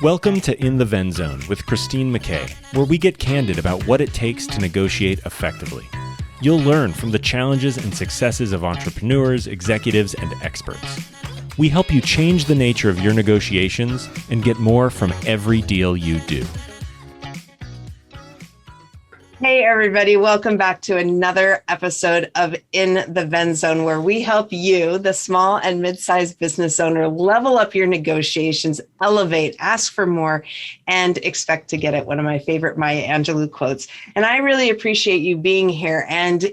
Welcome to In the Ven Zone with Christine McKay, where we get candid about what it takes to negotiate effectively. You'll learn from the challenges and successes of entrepreneurs, executives, and experts. We help you change the nature of your negotiations and get more from every deal you do. Hey, everybody. Welcome back to another episode of In the Ven Zone, where we help you, the small and mid-sized business owner, level up your negotiations, elevate, ask for more, and expect to get it. One of my favorite Maya Angelou quotes. And I really appreciate you being here. And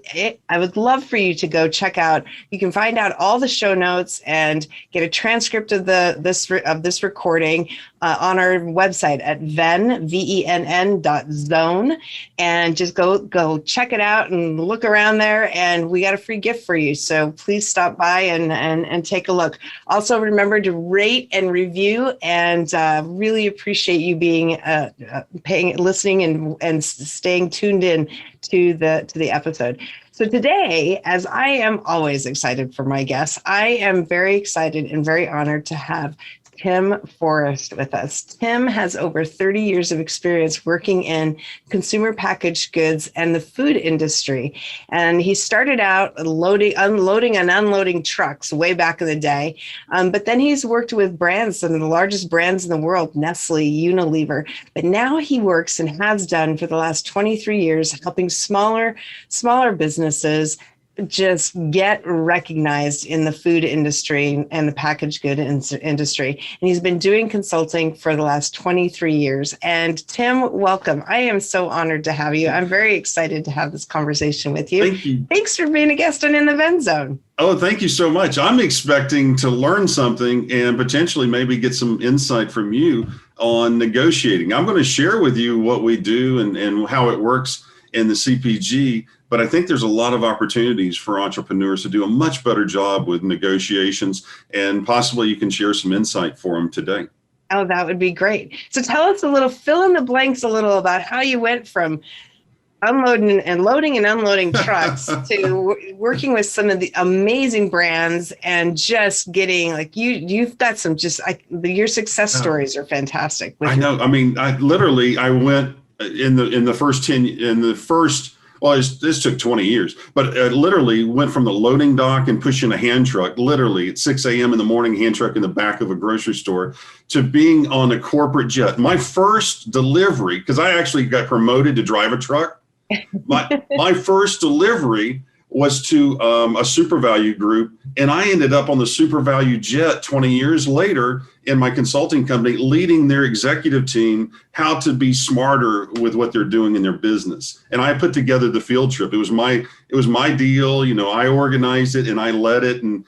I would love for you to go check out. You can find out all the show notes and get a transcript of this recording on our website at venn.zone, and just go check it out and look around there. And we got a free gift for you, so please stop by and take a look. Also, remember to rate and review, and really appreciate you being listening and staying tuned in to the episode. So today, as I am always excited for my guests, I am very excited and very honored to have Tim Forrest with us. Tim has over 30 years of experience working in consumer packaged goods and the food industry. And he started out unloading and unloading trucks way back in the day. But then he's worked with brands, some of the largest brands in the world, Nestle, Unilever. But now he works and has done for the last 23 years, helping smaller businesses just get recognized in the food industry and the packaged good industry. And he's been doing consulting for the last 23 years. And Tim, welcome. I am so honored to have you. I'm very excited to have this conversation with you. Thank you. Thanks for being a guest on In the Ven Zone. Oh, thank you so much. I'm expecting to learn something and potentially maybe get some insight from you on negotiating. I'm going to share with you what we do and how it works in the CPG. But I think there's a lot of opportunities for entrepreneurs to do a much better job with negotiations, and possibly you can share some insight for them today. Oh, that would be great. So tell us fill in the blanks a little about how you went from unloading and loading and unloading trucks to working with some of the amazing brands and just getting you've got some your success stories are fantastic. I know. I mean, I went this took 20 years, but literally went from the loading dock and pushing a hand truck, literally at 6 a.m. in the morning, hand truck in the back of a grocery store, to being on a corporate jet. My first delivery, because I actually got promoted to drive a truck, my first delivery was to a super value group. And I ended up on the super value jet 20 years later in my consulting company, leading their executive team how to be smarter with what they're doing in their business. And I put together the field trip. It was my deal. I organized it and I led it and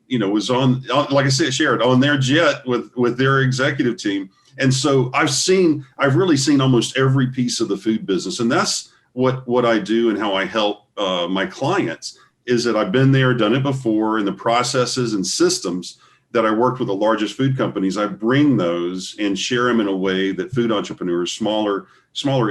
was on, like I said, shared on their jet with their executive team. And so I've really seen almost every piece of the food business. And that's what I do and how I help my clients, is that I've been there, done it before, and the processes and systems that I worked with the largest food companies, I bring those and share them in a way that food entrepreneurs, smaller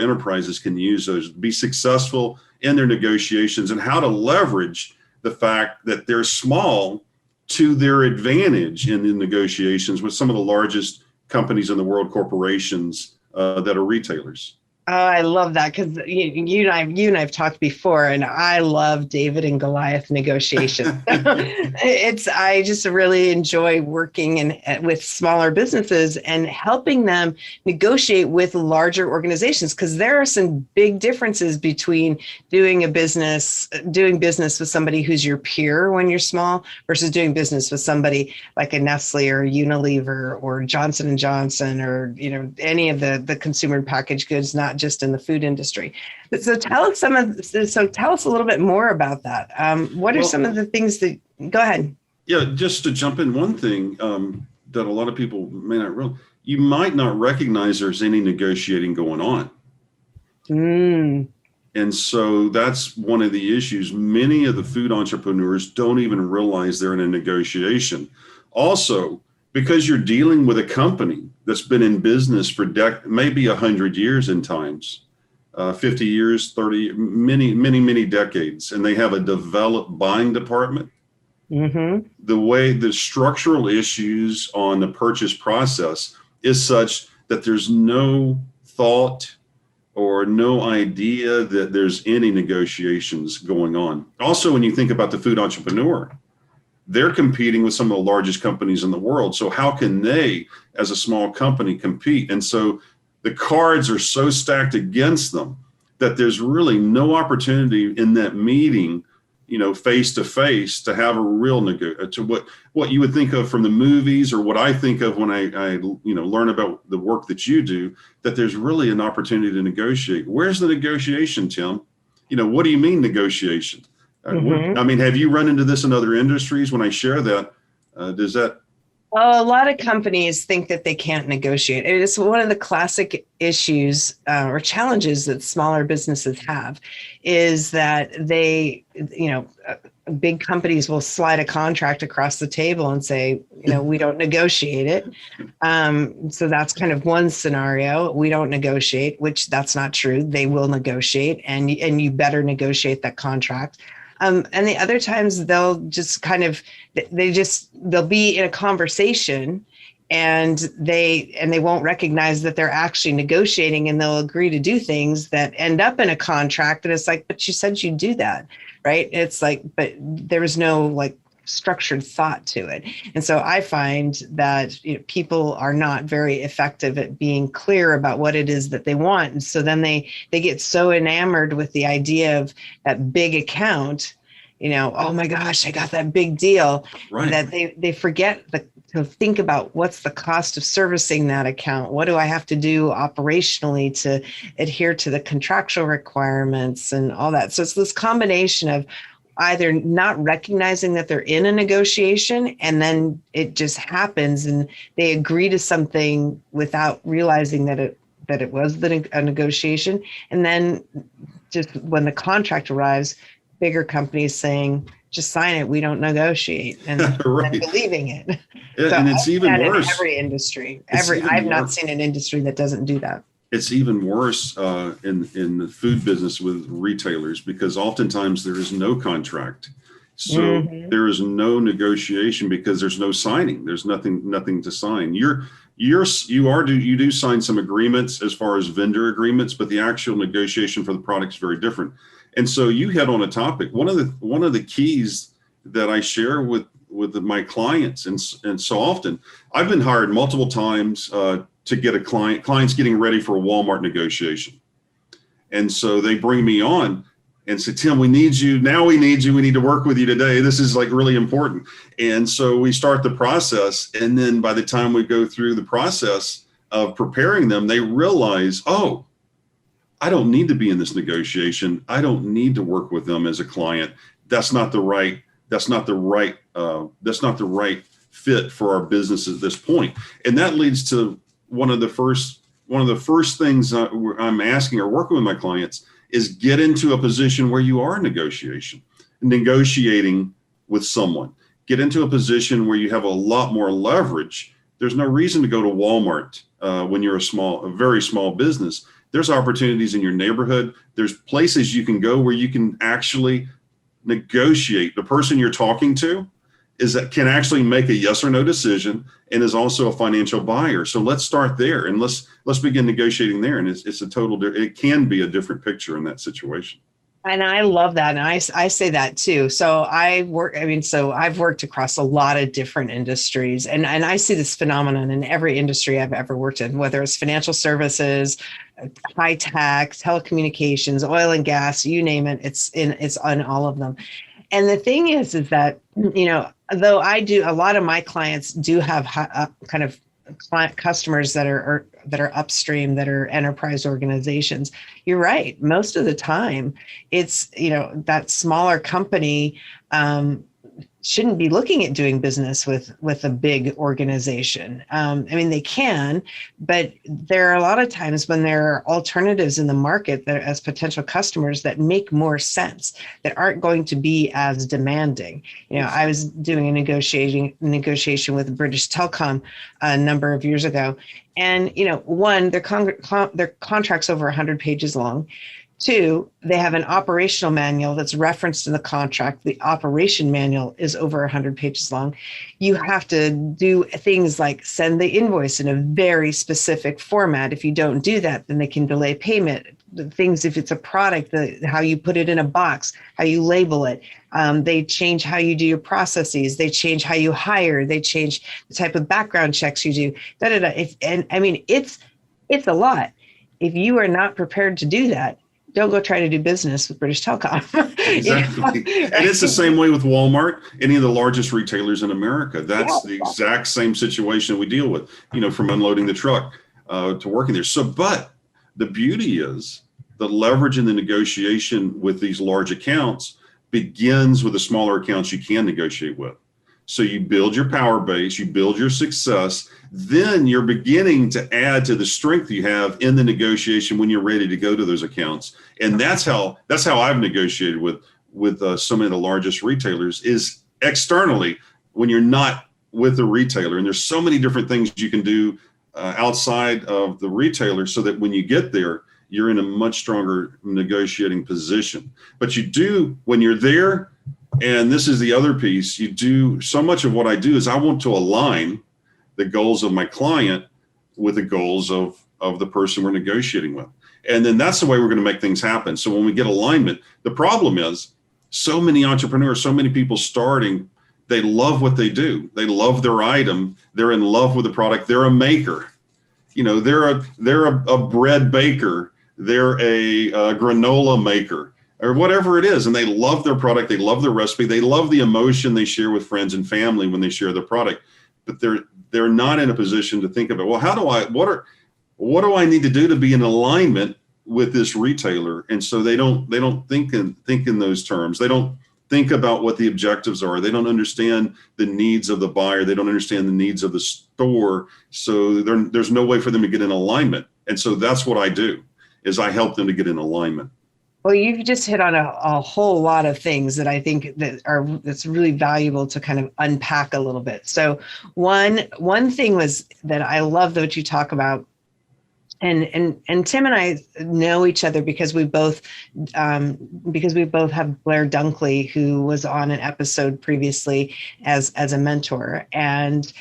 enterprises can use those to be successful in their negotiations, and how to leverage the fact that they're small to their advantage in the negotiations with some of the largest companies in the world, corporations that are retailers. Oh, I love that, because you and I've talked before, and I love David and Goliath negotiations. I just really enjoy working with smaller businesses and helping them negotiate with larger organizations, because there are some big differences between doing business with somebody who's your peer when you're small versus doing business with somebody like a Nestle or Unilever or Johnson & Johnson or any of the consumer packaged goods, not just in the food industry. So tell us a little bit more about that. What are some of the things that, go ahead. Yeah, just to jump in, one thing that a lot of people may not realize, you might not recognize there's any negotiating going on. And so that's one of the issues. Many of the food entrepreneurs don't even realize they're in a negotiation. Also, because you're dealing with a company that's been in business for maybe 100 years in times, 50 years, 30, many decades, and they have a developed buying department. The way the structural issues on the purchase process is such that there's no thought or no idea that there's any negotiations going on. Also, when you think about the food entrepreneur, they're competing with some of the largest companies in the world. So how can they, as a small company, compete? And so the cards are so stacked against them that there's really no opportunity in that meeting, face to face, to have a real to what you would think of from the movies, or what I think of when I learn about the work that you do, that there's really an opportunity to negotiate. Where's the negotiation, Tim? What do you mean negotiation? I mean, have you run into this in other industries? When I share that, does that? Well, a lot of companies think that they can't negotiate. It's one of the classic issues or challenges that smaller businesses have, is that they, big companies will slide a contract across the table and say, we don't negotiate it. So that's kind of one scenario. We don't negotiate, which that's not true. They will negotiate, and you better negotiate that contract. And the other times they'll just they'll be in a conversation and they won't recognize that they're actually negotiating, and they'll agree to do things that end up in a contract. And it's like, but you said you'd do that, right? It's like, but there was no structured thought to it. And so I find that people are not very effective at being clear about what it is that they want. And so then they get so enamored with the idea of that big account, oh my gosh, I got that big deal, right, that they forget to think about what's the cost of servicing that account. What do I have to do operationally to adhere to the contractual requirements and all that? So it's this combination of either not recognizing that they're in a negotiation, and then it just happens and they agree to something without realizing that it was a negotiation. And then just when the contract arrives, bigger companies saying, just sign it, we don't negotiate, and, right, and believing it. Yeah, so and it's even worse. In every industry. I've not seen an industry that doesn't do that. It's even worse in the food business with retailers, because oftentimes there is no contract. So there is no negotiation because there's no signing. There's nothing to sign. You do sign some agreements as far as vendor agreements, but the actual negotiation for the product is very different. And so you hit on a topic. One of the keys that I share with my clients, and so often I've been hired multiple times to get a client's getting ready for a Walmart negotiation. And so they bring me on and say, Tim, we need you. Now we need you. We need to work with you today. This is really important. And so we start the process. And then by the time we go through the process of preparing them, they realize, oh, I don't need to be in this negotiation. I don't need to work with them as a client. That's not the right fit for our business at this point. And that leads to one of the first things I'm asking or working with my clients is get into a position where you are negotiating with someone. Get into a position where you have a lot more leverage. There's no reason to go to Walmart when you're a very small business. There's opportunities in your neighborhood. There's places you can go where you can actually negotiate. The person you're talking to can actually make a yes or no decision and is also a financial buyer. So let's start there and let's begin negotiating there. And it can be a different picture in that situation. And I love that. And I say that too. So I've worked across a lot of different industries, and I see this phenomenon in every industry I've ever worked in, whether it's financial services, high tech, telecommunications, oil and gas, you name it, it's on all of them. And the thing is that, though a lot of my clients do have kind of client customers that are upstream, that are enterprise organizations. You're right. Most of the time it's, that smaller company shouldn't be looking at doing business with a big organization. They can, but there are a lot of times when there are alternatives in the market that as potential customers that make more sense, that aren't going to be as demanding. I was doing a negotiation with British Telecom a number of years ago. And, one, their contract's over 100 pages long. Two, they have an operational manual that's referenced in the contract. The operation manual is over 100 pages long. You have to do things like send the invoice in a very specific format. If you don't do that, then they can delay payment. The things, if it's a product, how you put it in a box, how you label it. They change how you do your processes. They change how you hire. They change the type of background checks you do. And I mean, it's a lot. If you are not prepared to do that, don't go try to do business with British Telecom. Exactly. And it's the same way with Walmart, any of the largest retailers in America. That's the exact same situation we deal with, from unloading the truck to working there. So, but the beauty is the leverage in the negotiation with these large accounts begins with the smaller accounts you can negotiate with. So you build your power base, you build your success, then you're beginning to add to the strength you have in the negotiation when you're ready to go to those accounts. And that's how I've negotiated with some of the largest retailers, is externally when you're not with the retailer. And there's so many different things you can do outside of the retailer, so that when you get there, you're in a much stronger negotiating position. But you do, when you're there, and this is the other piece, you do so much of what I do is I want to align the goals of my client with the goals of the person we're negotiating with. And then that's the way we're going to make things happen. So when we get alignment, the problem is so many entrepreneurs, so many people starting, they love what they do. They love their item. They're in love with the product. They're a maker. They're a bread baker. They're a granola maker, or whatever it is. And they love their product. They love their recipe. They love the emotion they share with friends and family when they share their product. But they're not in a position to think about, well, what do I need to do to be in alignment with this retailer? And so they don't think in those terms. They don't think about what the objectives are. They don't understand the needs of the buyer. They don't understand the needs of the store. So there's no way for them to get in alignment. And so that's what I do, is I help them to get in alignment. Well, you've just hit on a whole lot of things that I think that's really valuable to kind of unpack a little bit. So one thing was that I love what you talk about, and Tim and I know each other because we both have Blair Dunkley, who was on an episode previously as a mentor. And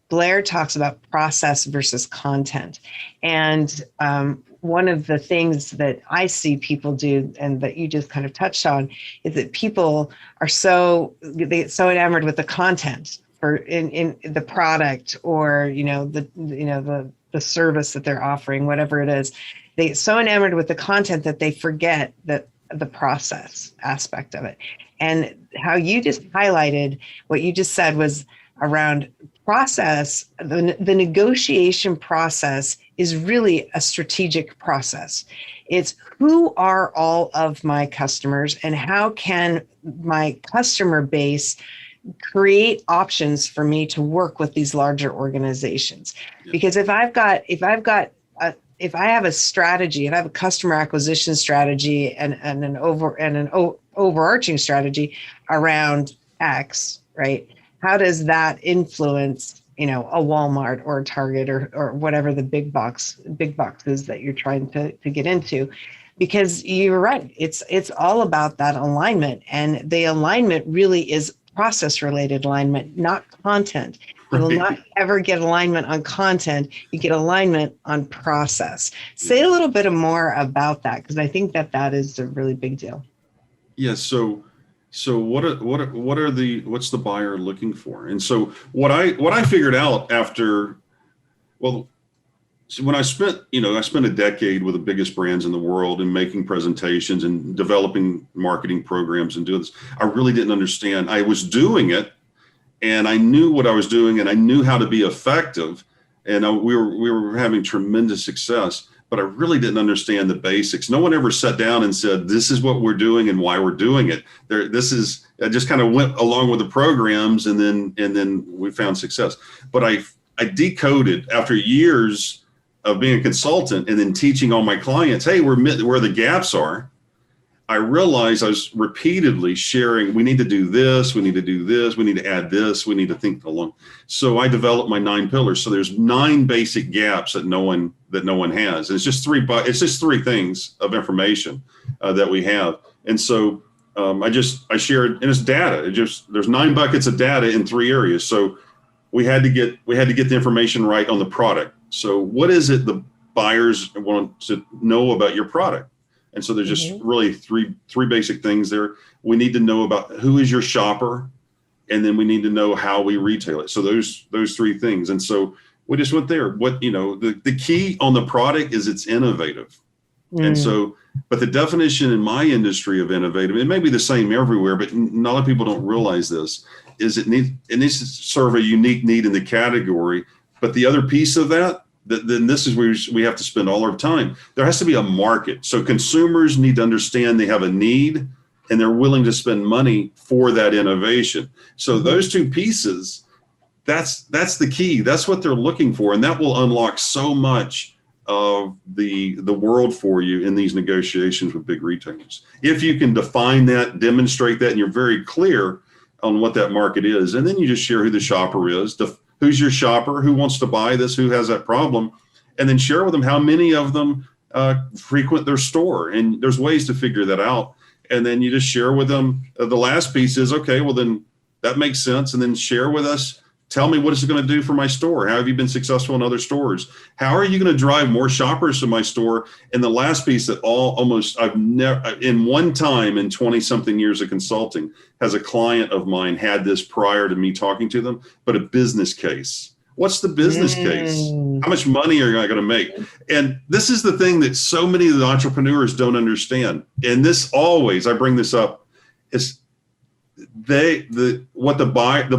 Blair talks about process versus content, and one of the things that I see people do, and that you just kind of touched on, is that people are so enamored with the content in the product, or the service that they're offering, whatever it is. They get so enamored with the content that they forget that the process aspect of it. And how you just highlighted what you just said was around process. The negotiation process is really a strategic process. It's who are all of my customers, and how can my customer base create options for me to work with these larger organizations. Because if I have a strategy, if I have a customer acquisition strategy and an overarching strategy around X, right? How does that influence, a Walmart or a Target or whatever the big box is that you're trying to get into? Because you're right, it's all about that alignment, and the alignment really is process-related alignment, not content. You will not ever get alignment on content. You get alignment on process. Say a little bit more about that, because I think that is a really big deal. Yeah. So what's the buyer looking for? And so what I figured out after, so when I spent a decade with the biggest brands in the world and making presentations and developing marketing programs and doing this, I really didn't understand. I was doing it, and I knew what I was doing, and I knew how to be effective, and we were having tremendous success, but I really didn't understand the basics. No one ever sat down and said, this is what we're doing and why we're doing it. I just kind of went along with the programs, and then we found success. But I decoded after years of being a consultant and then teaching all my clients, hey, where the gaps are. I realized I was repeatedly sharing, we need to do this, we need to do this, we need to add this, we need to think along. So I developed my 9 pillars. So there's 9 basic gaps that no one has. And it's just three things of information that we have. And so I shared, and it's data. There's 9 buckets of data in 3 areas. So we had to get the information right on the product. So what is it the buyers want to know about your product? And so there's just really three basic things there. We need to know about who is your shopper, and then we need to know how we retail it. So those 3 things. And so we just went there. The key on the product is it's innovative. And so, but the definition in my industry of innovative, it may be the same everywhere, but a lot of people don't realize this, is it needs to serve a unique need in the category. But the other piece of that, then this is where we have to spend all our time. There has to be a market. So consumers need to understand they have a need and they're willing to spend money for that innovation. So those 2 pieces, that's the key. That's what they're looking for. And that will unlock so much of the world for you in these negotiations with big retailers. If you can define that, demonstrate that, and you're very clear on what that market is, and then you just share who the shopper is, who's your shopper, who wants to buy this, who has that problem, and then share with them how many of them frequent their store. And there's ways to figure that out. And then you just share with them. The last piece is, okay, well, then that makes sense. And then share with us, tell me what is it going to do for my store? How have you been successful in other stores? How are you going to drive more shoppers to my store? And the last piece that I've never, in one time in 20 something years of consulting, has a client of mine had this prior to me talking to them, but a business case. What's the business case? How much money are you going to make? And this is the thing that so many of the entrepreneurs don't understand. And this always, I bring this up, is the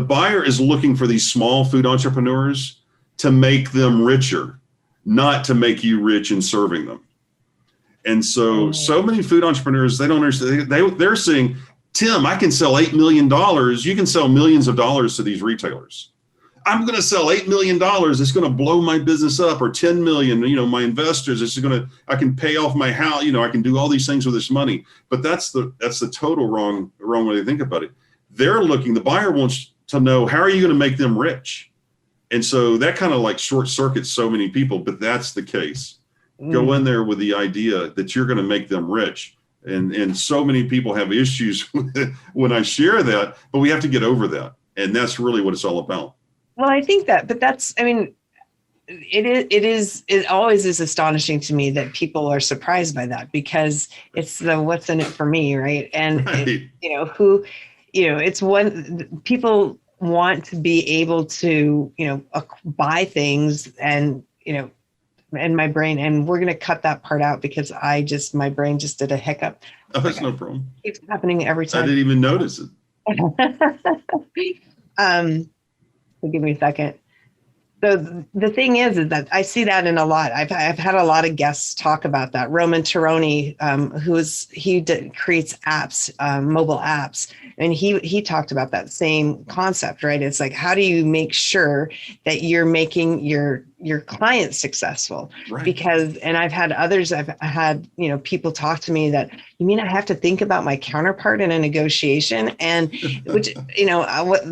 buyer is looking for these small food entrepreneurs to make them richer, not to make you rich in serving them. And so many food entrepreneurs, they don't understand. They're saying, Tim, I can sell $8 million. You can sell millions of dollars to these retailers. I'm going to sell $8 million. It's going to blow my business up, or 10 million, my investors, I can pay off my house. I can do all these things with this money, but that's the total wrong way to think about it. The buyer wants to know, how are you going to make them rich? And so that kind of like short circuits so many people, but that's the case. Go in there with the idea that you're going to make them rich. And so many people have issues when I share that, but we have to get over that. And that's really what it's all about. Well, I think that, but it always is astonishing to me that people are surprised by that, because it's the what's in it for me, right? And right. It's people want to be able to buy things, and in my brain, and we're going to cut that part out because my brain just did a hiccup. Oh, that's no problem. It keeps happening every time. I didn't even notice it. So give me a second. So the thing is that I see that in a lot. I've had a lot of guests talk about that. Roman Tironi, creates apps, mobile apps, and he talked about that same concept, right? It's like, how do you make sure that you're making your clients successful? Right. Because, and I've had people talk to me that, you mean I have to think about my counterpart in a negotiation? And which,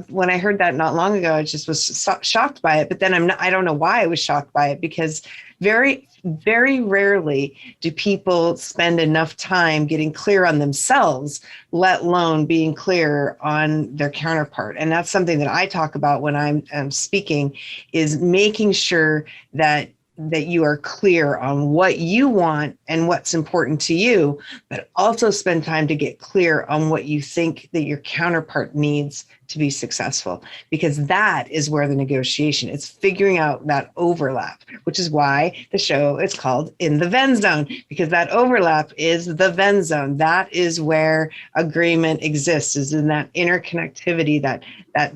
when I heard that not long ago, I just was shocked by it. But then I don't know why I was shocked by it, because very, very rarely do people spend enough time getting clear on themselves, let alone being clear on their counterpart. And that's something that I talk about when I'm speaking, is making sure that you are clear on what you want and what's important to you, but also spend time to get clear on what you think that your counterpart needs to be successful, because that is where the negotiation is, figuring out that overlap, which is why the show is called In the Venn Zone, because that overlap is the Venn Zone. That is where agreement exists, is in that interconnectivity, that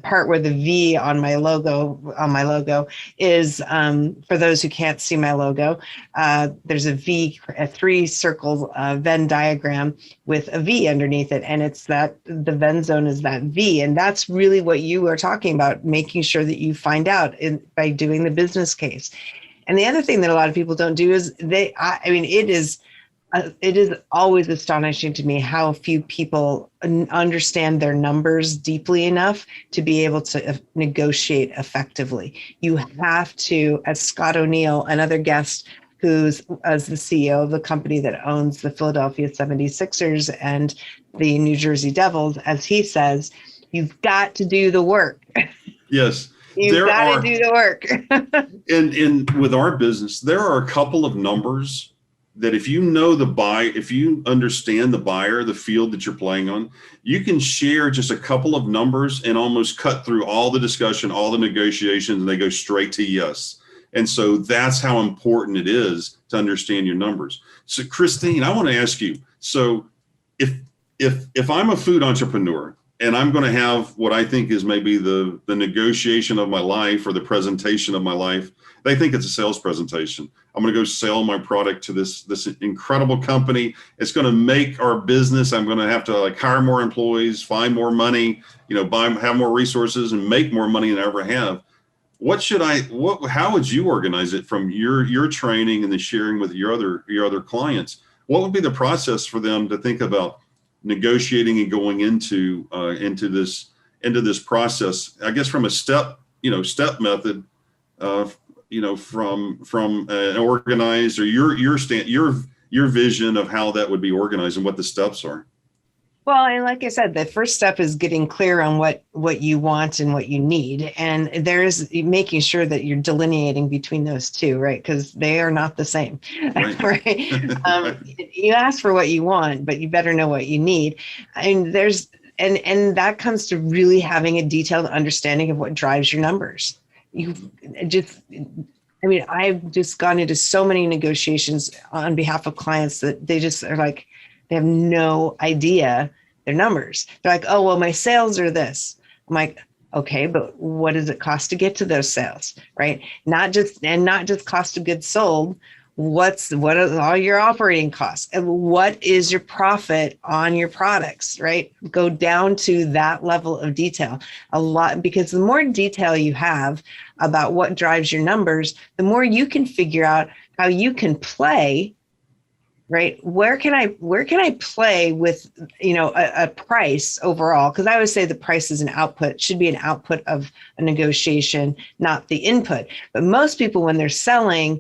part where the V on my logo is, for those who can't see my logo, there's a V, a 3-circle Venn diagram with a V underneath it. And it's that the Venn zone is that V. And that's really what you are talking about, making sure that you find out by doing the business case. And the other thing that a lot of people don't do is it is It is always astonishing to me how few people understand their numbers deeply enough to be able to negotiate effectively. You have to, as Scott O'Neill, another guest who's as the CEO of the company that owns the Philadelphia 76ers and the New Jersey Devils, as he says, you've got to do the work. Yes. You've got to do the work. in with our business, there are a couple of numbers that if you know the buyer, if you understand the buyer, the field that you're playing on, you can share just a couple of numbers and almost cut through all the discussion, all the negotiations, and they go straight to yes. And so that's how important it is to understand your numbers. So Christine, I want to ask you, so if I'm a food entrepreneur and I'm going to have what I think is maybe the negotiation of my life or the presentation of my life, they think it's a sales presentation. I'm going to go sell my product to this incredible company. It's going to make our business. I'm going to have to hire more employees, find more money, have more resources and make more money than I ever have. How would you organize it from your training and the sharing with your other clients? What would be the process for them to think about negotiating and going into this process? I guess from a step method, from an organized or your vision of how that would be organized and what the steps are. Well, and like I said, the first step is getting clear on what you want and what you need. And there's making sure that you're delineating between those two, right? Because they are not the same, right? You ask for what you want, but you better know what you need. And and that comes to really having a detailed understanding of what drives your numbers. I've just gone into so many negotiations on behalf of clients that they just are like, they have no idea their numbers. They're like, oh, well, my sales are this. I'm like, okay, but what does it cost to get to those sales, right? Not just cost of goods sold. What are all your operating costs? And what is your profit on your products, right? Go down to that level of detail a lot, because the more detail you have about what drives your numbers, the more you can figure out how you can play, right? Where can I play with, a price overall? Because I always say the price is an output, should be an output of a negotiation, not the input. But most people, when they're selling,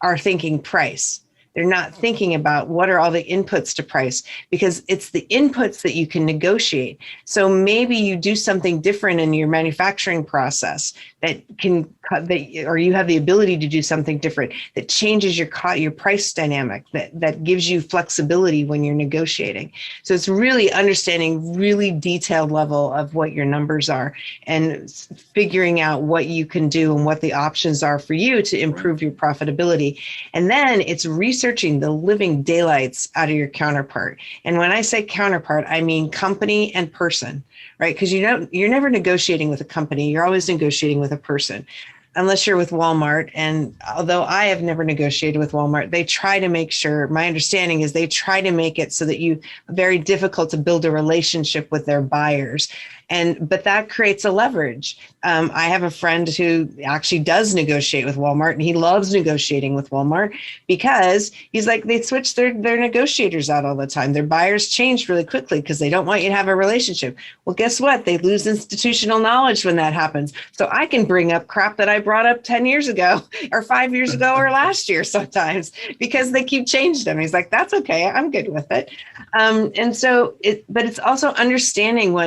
are thinking price. They're not thinking about what are all the inputs to price, because it's the inputs that you can negotiate. So maybe you do something different in your manufacturing process or you have the ability to do something different that changes your price dynamic, that gives you flexibility when you're negotiating. So it's really understanding really detailed level of what your numbers are and figuring out what you can do and what the options are for you to improve your profitability. And then it's researching the living daylights out of your counterpart. And when I say counterpart, I mean company and person, right? Because you're never negotiating with a company. You're always negotiating with a person, unless you're with Walmart. And although I have never negotiated with Walmart, they try to make sure, my understanding is they try to make it so that very difficult to build a relationship with their buyers. But that creates a leverage. I have a friend who actually does negotiate with Walmart, and he loves negotiating with Walmart because he's like, they switch their negotiators out all the time. Their buyers change really quickly because they don't want you to have a relationship. Well, guess what? They lose institutional knowledge when that happens. So I can bring up crap that I brought up 10 years ago or 5 years ago or last year sometimes because they keep changing them. He's like, that's okay. I'm good with it. But it's also understanding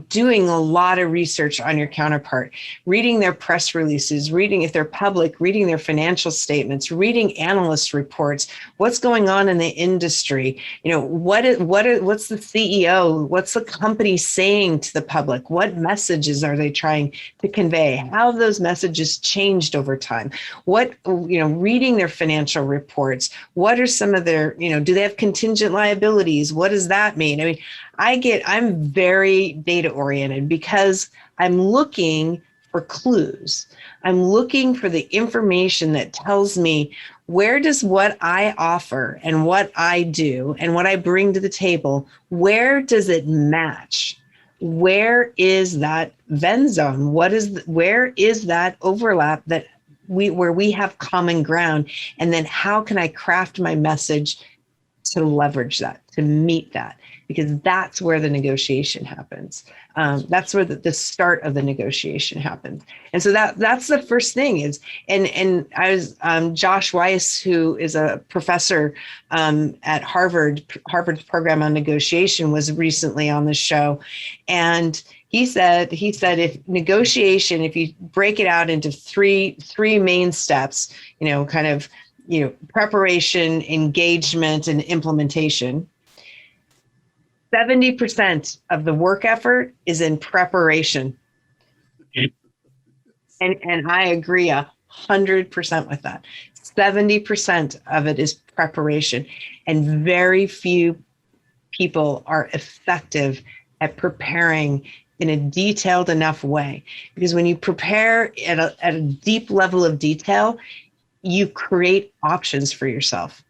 doing a lot of research on your counterpart, reading their press releases, if they're public, reading their financial statements, reading analyst reports, what's going on in the industry, what's the CEO, what's the company saying to the public, what messages are they trying to convey, how have those messages changed over time, reading their financial reports, what are some of their, do they have contingent liabilities, what does that mean? I'm very data oriented because I'm looking for clues. I'm looking for the information that tells me where does what I offer and what I do and what I bring to the table, where does it match? Where is that Venn zone? Where is that overlap where we have common ground? And then how can I craft my message to leverage that, to meet that, because that's where the negotiation happens. That's where the start of the negotiation happens. And so that's the first thing is, and I was, Josh Weiss, who is a professor at Harvard's program on negotiation, was recently on the show. And he said if negotiation, if you break it out into three main steps, preparation, engagement, and implementation, 70% of the work effort is in preparation. And I agree 100% with that. 70% of it is preparation, and very few people are effective at preparing in a detailed enough way. Because when you prepare at a deep level of detail, you create options for yourself.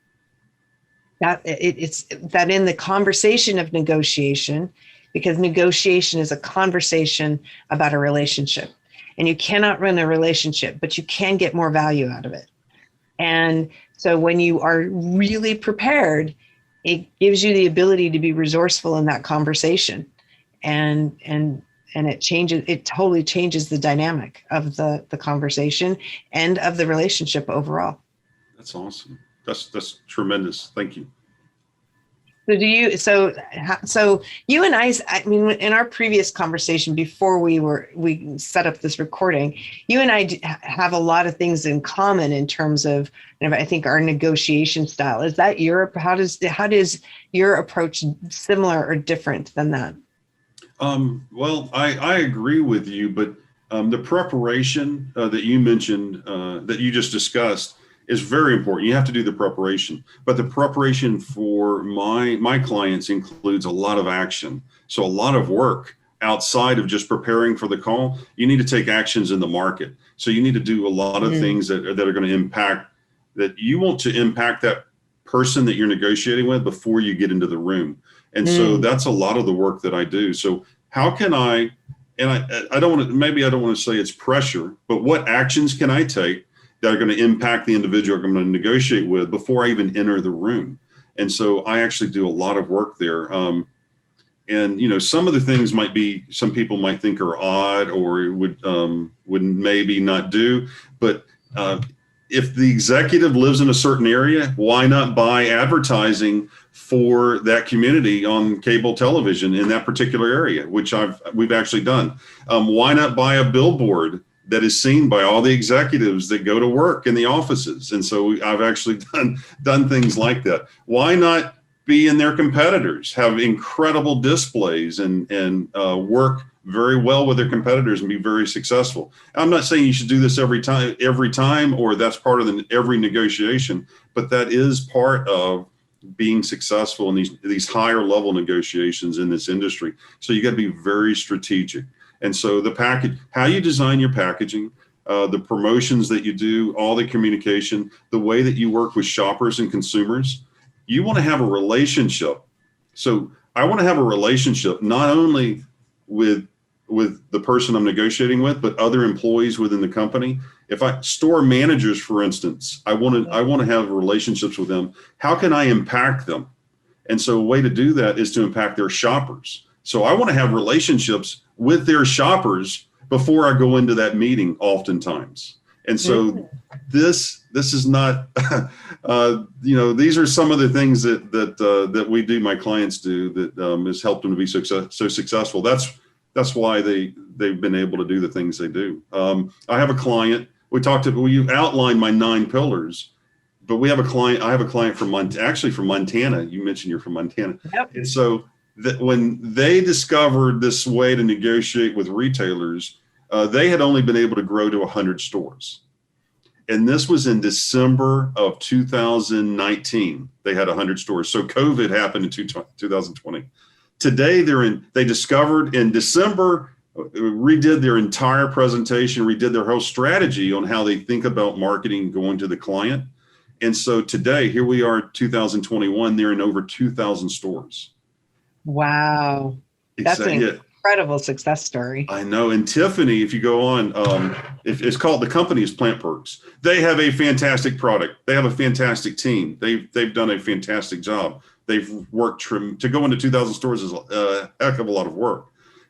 It's that in the conversation of negotiation, because negotiation is a conversation about a relationship, and you cannot run a relationship, but you can get more value out of it. And so when you are really prepared, it gives you the ability to be resourceful in that conversation. And it totally changes the dynamic of the conversation and of the relationship overall. That's awesome. That's tremendous. Thank you. So you and I mean, in our previous conversation before we set up this recording, you and I have a lot of things in common in terms of, I think, our negotiation style. Is that how does your approach similar or different than that? Well, I agree with you, but the preparation that you mentioned, that you just discussed, is very important. You have to do the preparation, but the preparation for my clients includes a lot of action. So a lot of work outside of just preparing for the call. You need to take actions in the market. So you need to do a lot of things that are going to impact, that you want to impact that person that you're negotiating with before you get into the room. And so that's a lot of the work that I do. So how can I don't want to say it's pressure, but what actions can I take that are going to impact the individual I'm going to negotiate with before I even enter the room? And so I actually do a lot of work there. And some of the things some people might think are odd or would maybe not do, but if the executive lives in a certain area, why not buy advertising for that community on cable television in that particular area, which we've actually done? Why not buy a billboard that is seen by all the executives that go to work in the offices? And so I've actually done things like that. Why not be in their competitors, have incredible displays and work very well with their competitors and be very successful? I'm not saying you should do this every time, or that's part of every negotiation, but that is part of being successful in these higher level negotiations in this industry. So you got to be very strategic. And so the package, how you design your packaging, the promotions that you do, all the communication, the way that you work with shoppers and consumers, you want to have a relationship. So I want to have a relationship not only with the person I'm negotiating with, but other employees within the company. If store managers, for instance, I want to have relationships with them. How can I impact them? And so a way to do that is to impact their shoppers. So I want to have relationships with their shoppers before I go into that meeting oftentimes. And so this is not, these are some of the things that we do, my clients do, that has helped them to be so successful. That's why they've been able to do the things they do. I have a client, you outlined my 9 pillars, but I have a client from Montana. You mentioned you're from Montana. Yep. And so that when they discovered this way to negotiate with retailers, they had only been able to grow to 100 stores. And this was in December of 2019. They had 100 stores. So COVID happened in 2020. Today they discovered in December, redid their entire presentation, redid their whole strategy on how they think about marketing going to the client. And so today, here we are, 2021, they're in over 2,000 stores. Wow. That's an incredible success story. I know. And Tiffany, if you go on, it's called, the company is Plant Perks. They have a fantastic product. They have a fantastic team. They've done a fantastic job. They've worked to go into 2,000 stores is a heck of a lot of work.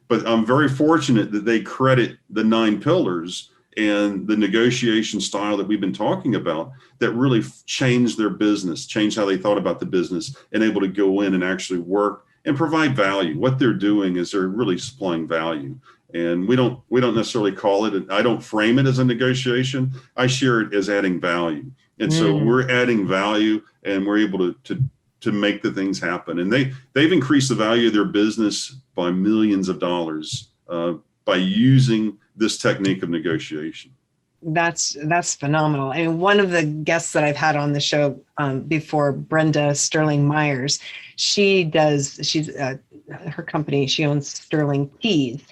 But I'm very fortunate that they credit the 9 pillars and the negotiation style that we've been talking about that really changed their business, changed how they thought about the business, and able to go in and actually work and provide value. What they're doing is they're really supplying value. And we don't necessarily call it, I don't frame it as a negotiation. I share it as adding value. And so we're adding value, and we're able to make the things happen. And they've increased the value of their business by millions of dollars by using this technique of negotiation. That's phenomenal. I mean, one of the guests that I've had on the show before, Brenda Sterling Myers, her company, she owns Sterling Teas,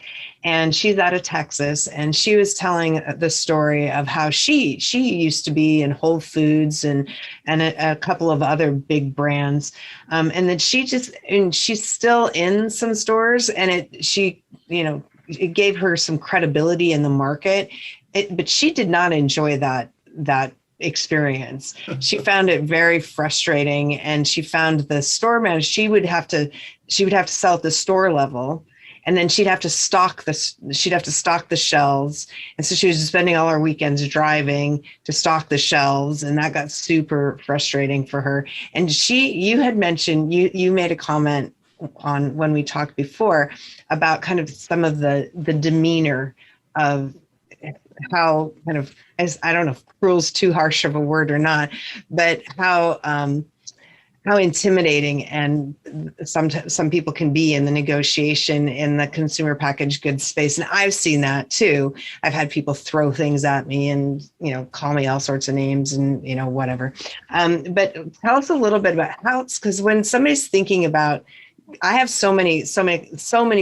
and she's out of Texas. And she was telling the story of how she used to be in Whole Foods and a couple of other big brands. And then she's still in some stores, and it gave her some credibility in the market. But she did not enjoy that experience. She found it very frustrating, and she found the store manager, she would have to sell at the store level, and then she'd have to stock the shelves. And so she was spending all her weekends driving to stock the shelves, and that got super frustrating for her. And you had mentioned, you made a comment on when we talked before about kind of some of the demeanor of how kind of, as I don't know if cruel is too harsh of a word or not, but how intimidating and some people can be in the negotiation in the consumer packaged goods space. And I've seen that too. I've had people throw things at me and, call me all sorts of names and, whatever. But tell us a little bit about how it's, because when somebody's thinking about, I have so many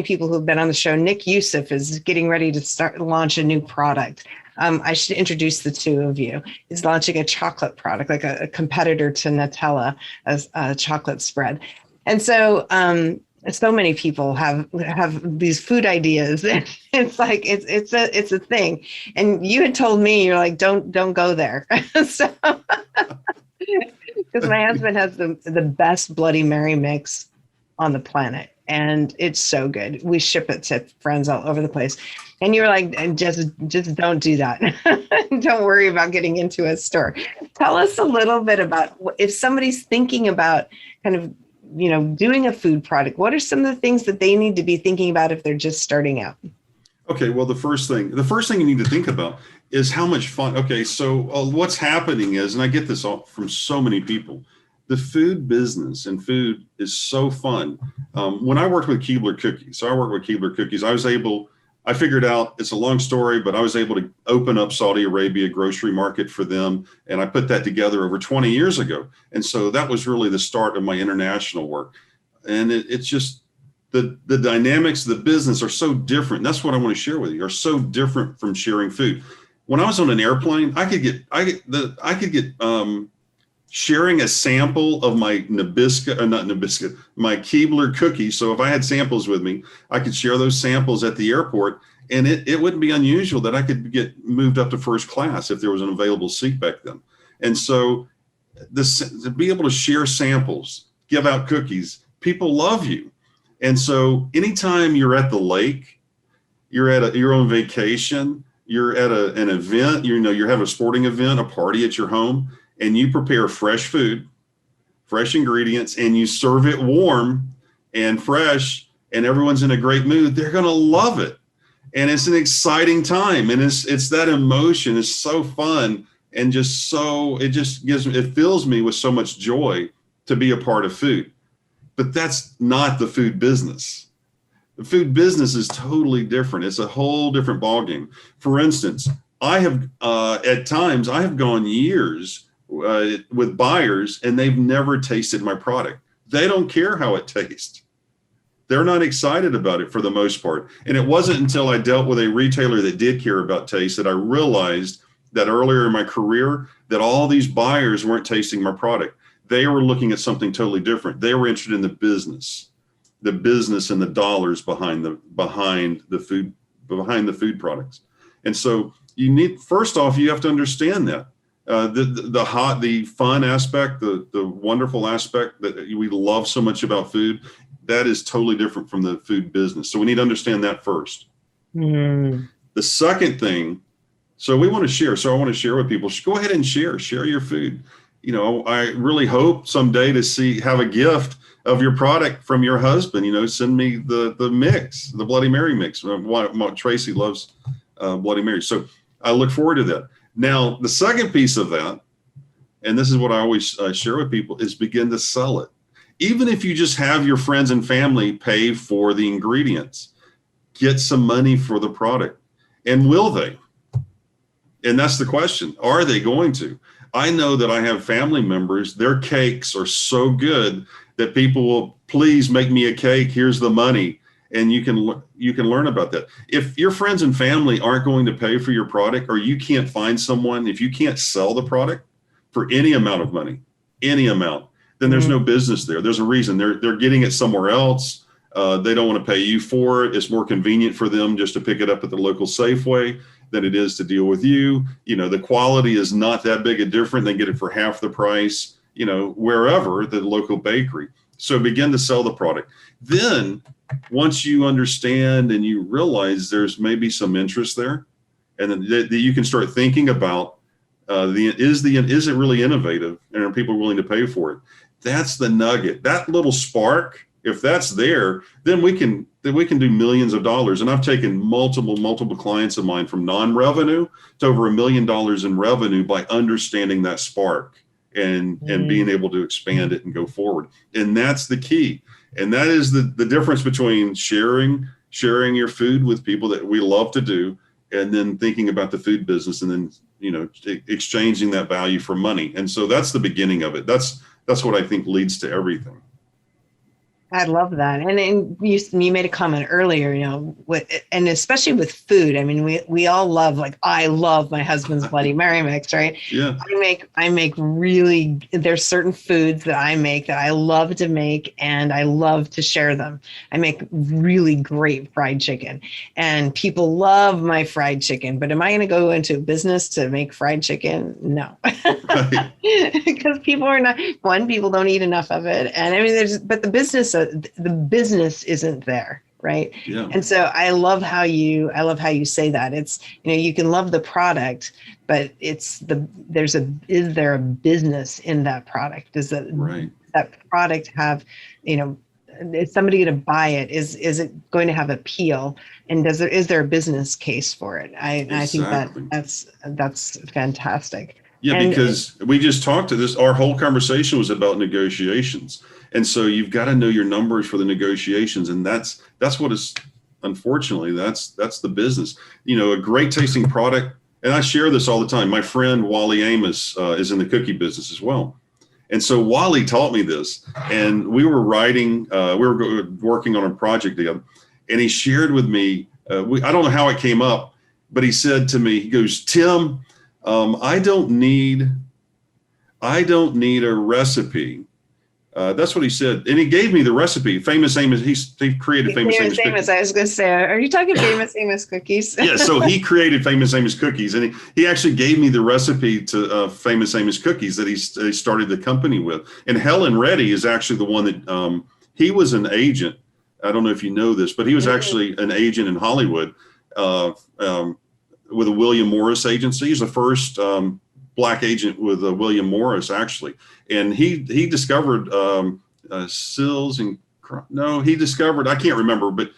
people who've been on the show. Nick Youssef is getting ready to launch a new product. I should introduce the two of you. He's launching a chocolate product, like a competitor to Nutella, as a chocolate spread. And so, so many people have these food ideas. It's like it's a thing. And you had told me, you're like, don't go there. So, because my husband has the best Bloody Mary mix on the planet, and it's so good. We ship it to friends all over the place. And you're like, just don't do that. Don't worry about getting into a store. Tell us a little bit about, if somebody's thinking about kind of, doing a food product, what are some of the things that they need to be thinking about if they're just starting out? Okay, well, the first thing you need to think about is how much fun. Okay, so what's happening is, and I get this from so many people, the food business and food is so fun. When I worked with Keebler Cookies, I figured out, it's a long story, but I was able to open up Saudi Arabia grocery market for them. And I put that together over 20 years ago. And so that was really the start of my international work. And it's just the dynamics of the business are so different. That's what I want to share with you, are so different from sharing food. When I was on an airplane, I could get sharing a sample of my my Keebler cookies. So if I had samples with me, I could share those samples at the airport, and it wouldn't be unusual that I could get moved up to first class if there was an available seat back then. And so to be able to share samples, give out cookies, people love you. And so anytime you're at the lake, you're on vacation, you're at an event, you're having a sporting event, a party at your home, and you prepare fresh food, fresh ingredients, and you serve it warm and fresh, and everyone's in a great mood, they're going to love it. And it's an exciting time. And it's that emotion is so fun, and it fills me with so much joy to be a part of food. But that's not the food business. The food business is totally different. It's a whole different ballgame. For instance, at times I have gone years with buyers, and they've never tasted my product. They don't care how it tastes. They're not excited about it for the most part. And it wasn't until I dealt with a retailer that did care about taste that I realized that earlier in my career that all these buyers weren't tasting my product. They were looking at something totally different. They were interested in the business and the dollars behind the food products. And so first off, you have to understand that. The fun aspect, the wonderful aspect that we love so much about food, that is totally different from the food business. So we need to understand that first. Mm. The second thing, so we want to share. So I want to share with people. Go ahead and share your food. I really hope someday to have a gift of your product from your husband. Send me the mix, the Bloody Mary mix. Tracy loves Bloody Mary. So I look forward to that. Now, the second piece of that, and this is what I always share with people, is begin to sell it. Even if you just have your friends and family pay for the ingredients, get some money for the product. And will they? And that's the question. Are they going to? I know that I have family members, their cakes are so good that people will, please make me a cake. Here's the money. And you can learn about that. If your friends and family aren't going to pay for your product, or you can't find someone, if you can't sell the product for any amount of money, any amount, then there's no business there. There's a reason. They're getting it somewhere else. They don't want to pay you for it. It's more convenient for them just to pick it up at the local Safeway than it is to deal with you. The quality is not that big a difference. They get it for half the price, wherever, the local bakery. So begin to sell the product. Then once you understand and you realize there's maybe some interest there, and then you can start thinking about is it really innovative, and are people willing to pay for it? That's the nugget. That little spark, if that's there, then we can do millions of dollars. And I've taken multiple clients of mine from non-revenue to over $1 million in revenue by understanding that spark and being able to expand it and go forward. And that's the key. And that is the difference between sharing your food with people that we love to do, and then thinking about the food business, and then, exchanging that value for money. And so that's the beginning of it. That's what I think leads to everything. I love that. And you made a comment earlier, and especially with food. I mean, we all love, I love my husband's Bloody Mary mix, right? Yeah. I make really, there's certain foods that I make that I love to make, and I love to share them. I make really great fried chicken, and people love my fried chicken, but am I going to go into a business to make fried chicken? No, because people don't eat enough of it. And I mean, but the business isn't there, right? Yeah. And so I love how you say that. It's, you can love the product, but is there a business in that product? Does that product have, is somebody going to buy it? Is it going to have appeal? And is there a business case for it? I think that's fantastic. Yeah, because we just talked to this, our whole conversation was about negotiations. And so you've got to know your numbers for the negotiations. And that's what is, unfortunately, that's the business. A great tasting product. And I share this all the time. My friend, Wally Amos, is in the cookie business as well. And so Wally taught me this, and we were working on a project together, and he shared with me, I don't know how it came up, but he said to me, he goes, Tim, I don't need a recipe. That's what he said. And he gave me the recipe. Famous Amos, he created Famous Amos cookies. I was going to say, are you talking Famous Amos cookies? Yeah, so he created Famous Amos cookies, and he actually gave me the recipe to Famous Amos cookies that he started the company with. And Helen Reddy is actually the one that he was an agent. I don't know if you know this, but he was actually an agent in Hollywood with a William Morris agency. He's the first Black agent with William Morris, actually. And he discovered Sills and he discovered, I can't remember, but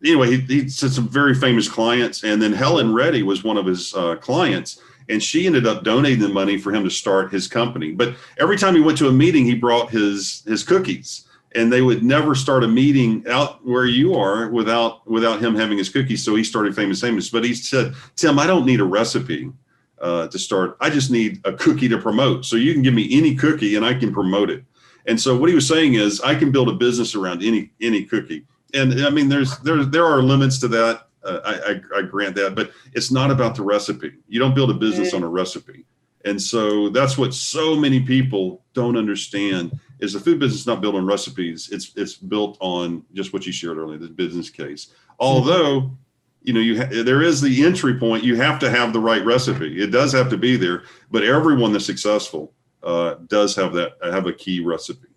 anyway, he said some very famous clients. And then Helen Reddy was one of his clients, and she ended up donating the money for him to start his company. But every time he went to a meeting, he brought his cookies, and they would never start a meeting out where you are without him having his cookies. So he started Famous Amos. But he said, Tim, I don't need a recipe to start. I just need a cookie to promote. So you can give me any cookie and I can promote it. And so what he was saying is, I can build a business around any cookie. And I mean, there are limits to that. I grant that, but it's not about the recipe. You don't build a business on a recipe. And so that's what so many people don't understand, is the food business is not built on recipes. It's built on just what you shared earlier, the business case. Although there is the entry point. You have to have the right recipe. It does have to be there, but everyone that's successful does have a key recipe.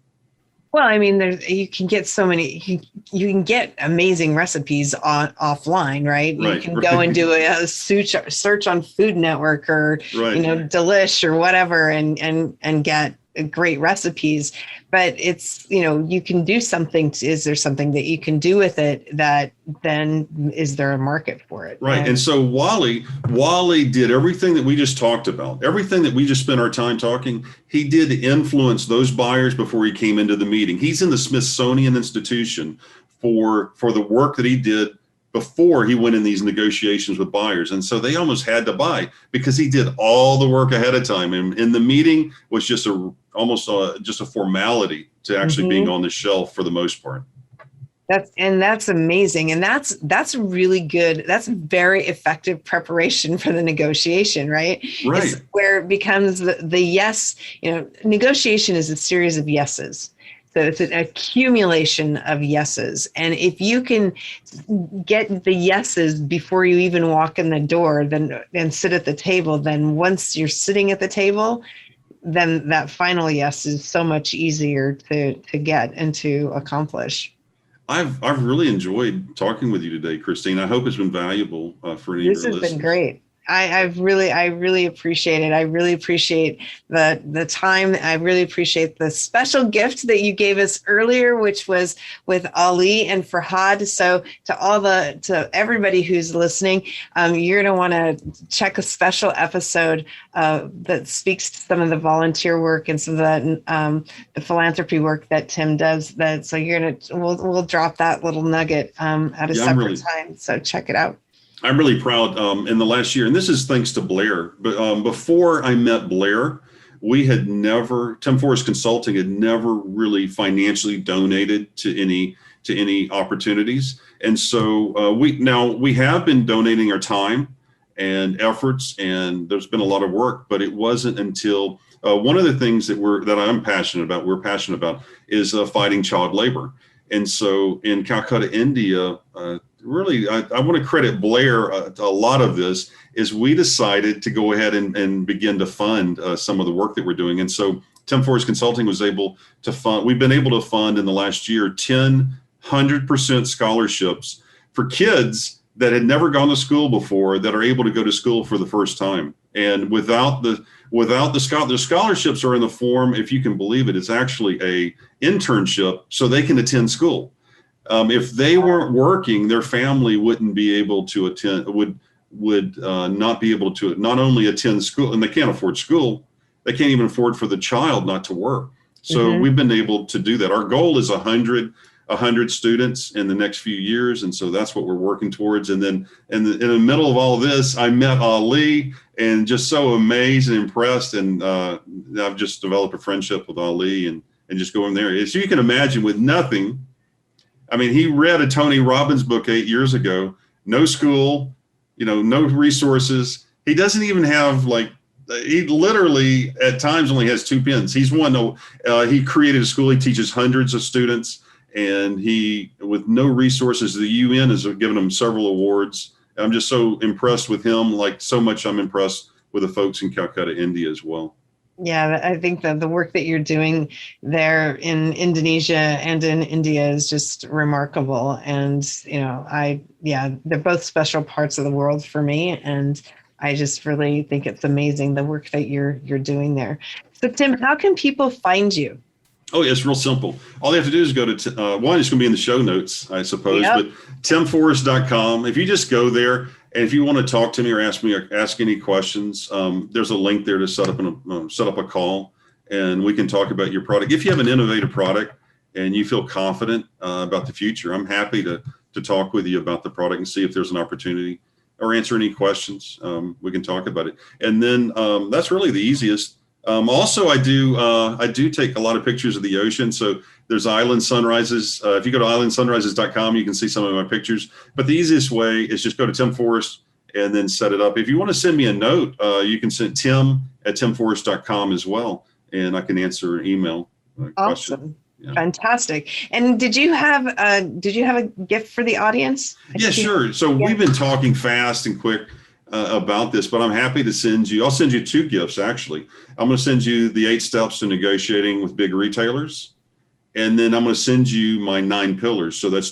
Well, I mean, you can get so many. You can get amazing recipes offline, right? You can go and do a search on Food Network or Delish or whatever, and get great recipes. But it's you can do something. Is there something that you can do with it that then is there a market for it? Right. And so Wally did everything that we just talked about, everything that we just spent our time talking. He did influence those buyers before he came into the meeting. He's in the Smithsonian Institution for the work that he did before he went in these negotiations with buyers. And so they almost had to buy because he did all the work ahead of time. And in the meeting was just almost a formality to actually being on the shelf for the most part. That's amazing. And that's really good. That's very effective preparation for the negotiation, right? Right. It's where it becomes the yes, negotiation is a series of yeses. So it's an accumulation of yeses. And if you can get the yeses before you even walk in the door and sit at the table, then once you're sitting at the table, then that final yes is so much easier to get and to accomplish. I've really enjoyed talking with you today, Christine. I hope it's been valuable for any of your listeners. This has been great. I really appreciate it. I really appreciate the time. I really appreciate the special gift that you gave us earlier, which was with Ali and Farhad. So to everybody who's listening, you're going to want to check a special episode that speaks to some of the volunteer work and some of the philanthropy work that Tim does. So we'll drop that little nugget at a separate time. So check it out. I'm really proud in the last year, and this is thanks to Blair, but before I met Blair, Tim Forrest Consulting had never really financially donated to any opportunities. And so we have been donating our time and efforts, and there's been a lot of work, but it wasn't until one of the things we're passionate about is fighting child labor. And so in Calcutta, India, really, I want to credit Blair a lot of this is we decided to go ahead and begin to fund some of the work that we're doing. And so Tim Forrest Consulting was able to fund, we've been able to fund in the last year 100% scholarships for kids that had never gone to school before that are able to go to school for the first time. And without the scholarships are in the form, if you can believe it, it's actually a internship so they can attend school. If they weren't working, their family wouldn't be able to attend, would not be able to not only attend school, and they can't afford school, they can't even afford for the child not to work. So we've been able to do that. Our goal is 100 students in the next few years. And so that's what we're working towards. And then in the middle of all of this, I met Ali and just so amazed and impressed. And I've just developed a friendship with Ali and just going there. As you can imagine, with nothing, I mean, he read a Tony Robbins book 8 years ago, no school, no resources. He doesn't even have he literally at times only has 2 pens. He created a school. He teaches hundreds of students and with no resources, the UN has given him several awards. I'm just so impressed with him, so much I'm impressed with the folks in Calcutta, India as well. Yeah, I think that the work that you're doing there in Indonesia and in India is just remarkable. And, they're both special parts of the world for me. And I just really think it's amazing, the work that you're doing there. So, Tim, how can people find you? Oh, it's real simple. All they have to do is go to, one, it's going to be in the show notes, I suppose, but timforrest.com. If you just go there, and if you want to talk to me or ask any questions, there's a link there to set up a call, and we can talk about your product. If you have an innovative product and you feel confident about the future, I'm happy to talk with you about the product and see if there's an opportunity or answer any questions. We can talk about it. And then that's really the easiest. Also, I do take a lot of pictures of the ocean. So there's island sunrises. If you go to islandsunrises.com, you can see some of my pictures. But the easiest way is just go to Tim Forrest and then set it up. If you want to send me a note, you can send tim@timforrest.com as well. And I can answer an email question. Yeah. Fantastic. And did you have a gift for the audience? Yeah, sure. So we've been talking fast and quick about this, but I'm happy to I'll send you 2 gifts, actually. I'm going to send you the 8 steps to negotiating with big retailers. And then I'm going to send you my 9 pillars. So that's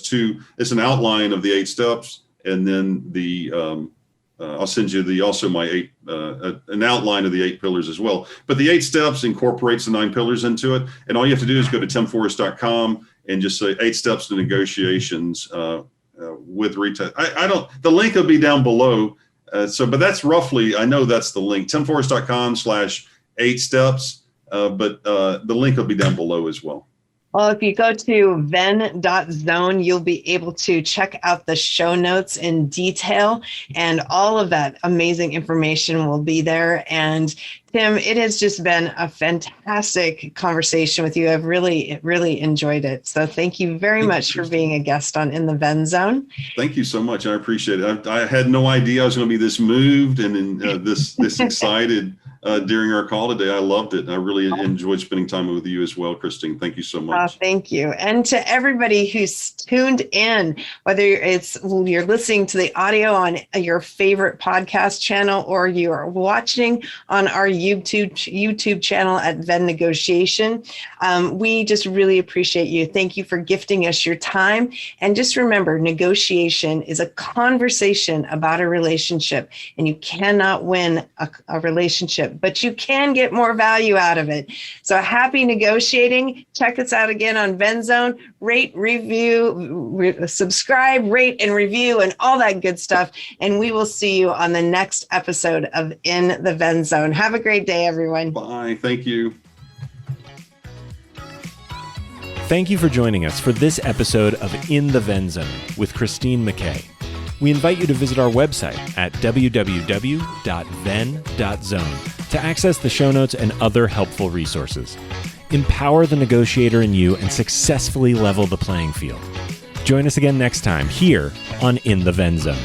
it's an outline of the 8 steps. And then I'll send you also my 8, an outline of the 8 pillars as well. But the 8 steps incorporates the 9 pillars into it. And all you have to do is go to timforrest.com and just say 8 steps to negotiations with retail. The link will be down below. But that's roughly, I know that's the link, timforrest.com/8 steps. But the link will be down below as well. Well, if you go to ven.zone, you'll be able to check out the show notes in detail, and all of that amazing information will be there. And Tim, it has just been a fantastic conversation with you. I've really enjoyed it. So thank you very much for being a guest on In the Ven Zone. Thank you so much. I appreciate it. I had no idea I was going to be this moved and this excited during our call today. I loved it. I really enjoyed spending time with you as well, Christine. Thank you so much. Thank you. And to everybody who's tuned in, whether you're listening to the audio on your favorite podcast channel or you are watching on our YouTube channel at Ven Negotiation, we just really appreciate you. Thank you for gifting us your time. And just remember, negotiation is a conversation about a relationship, and you cannot win a relationship, but you can get more value out of it. So happy negotiating. Check us out again on VenZone. Rate, review, subscribe, rate, and review, and all that good stuff. And we will see you on the next episode of In the Ven Zone. Have a great day, everyone. Bye. Thank you. Thank you for joining us for this episode of In the Ven Zone with Christine McKay. We invite you to visit our website at www.ven.zone to access the show notes and other helpful resources. Empower the negotiator in you and successfully level the playing field. Join us again next time here on In the Ven Zone.